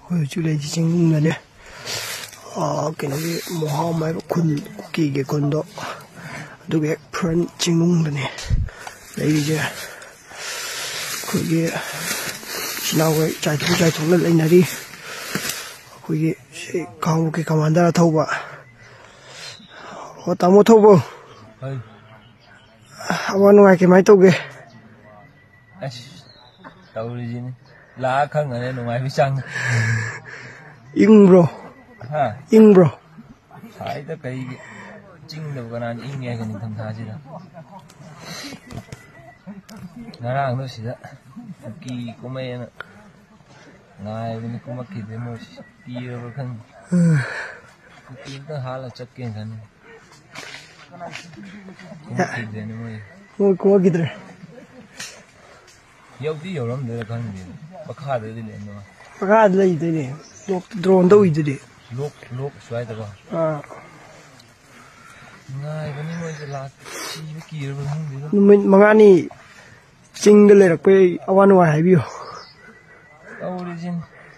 ꯍꯣꯏ ꯆꯨꯂꯩ ꯆꯤꯡꯅꯅꯦ ꯀꯩꯅꯣꯒꯤ ꯃꯣꯍꯥꯝ ꯍꯥꯏꯕ ꯈꯨꯟ ꯀꯨꯀꯤꯒꯤ ꯈꯨꯟꯗꯣ ꯑꯗꯨꯒ ꯍꯦꯛ ꯐ꯭ꯔꯟ ꯆꯤꯡꯅꯨꯡꯗꯅꯦ ꯂꯩꯔꯤꯁꯦ ꯑꯩꯈꯣꯏꯒꯤ ꯏꯆꯤꯟꯅꯥꯎꯈꯩ ꯆꯥꯏꯊꯣꯛꯅ ꯂꯩꯅꯔꯤ ꯑꯩꯈꯣꯏꯒꯤ ꯁꯤ ꯈꯥꯡꯕꯣꯛꯀꯤ ꯀꯃꯥꯟꯗꯔ ꯊꯧꯕ ꯑꯣ ꯇꯥꯃꯣ ꯊꯧꯕ ꯑꯋꯥ ꯅꯨꯡꯉꯥꯏ ꯀꯃꯥꯏꯅ ꯇꯧꯒꯦ ꯑꯁ ꯇꯧꯔꯤꯁꯤꯅꯤ ꯂꯥꯛꯑ ꯈꯪꯉꯅꯤ ꯅꯨꯡꯉꯥꯏꯕ ꯆꯥꯡ ꯏꯪꯕ꯭ꯔꯣ ꯏꯪꯕ꯭ꯔꯣ ꯁꯥꯏꯗ ꯀꯩꯒꯤ ꯆꯤꯡꯗꯕ ꯀꯅꯥꯅ ꯏꯪꯉꯦ ꯍꯥꯏꯒ ꯅꯤꯡꯊꯝꯊꯥꯁꯤꯗ ꯉꯔꯥꯡꯗꯣ ꯁꯤꯗ cookie ꯀꯨꯝꯃꯩꯅ ngài cũng mắc kẹt với một tia rồi không kẹt nó há là chất kẹt thôi cũng mắc kẹt rồi nữa ngồi cũng mắc kẹt rồi dâu tí dâu lắm rồi không gì bắt khá được đi lên rồi bắt khá được gì thế lốp drone đâu gì thế lốp xoay được không ngài vẫn như vậy là chi với kia rồi không gì đâu mình mang anh đi chinh cái này là quê awan ngoài hay biểu đâu đi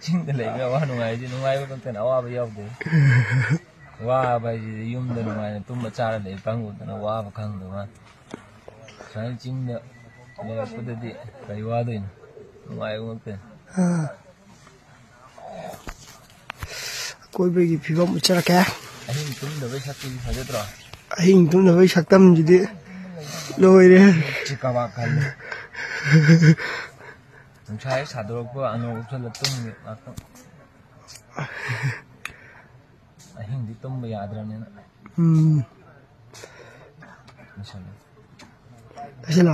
chinh cái này cái awan ngoài chứ ngoài vẫn còn awan bây giờ đấy wa bây giờ yum đó ngoài tụm mà cha để băng của nó wa vào khang được mà sáng chinh nữa này có thể đi cái wa đấy ngoài cũng được कोई भी फिर हम चला क्या अहिं तुम दबे सकती है सजे तो अहिं तुम दबे सकता मुझे लोग रे चिकावा कर तुम चाहे साधु को अनु उछल तुम आता अहिं दी तुम याद रहने ना चलो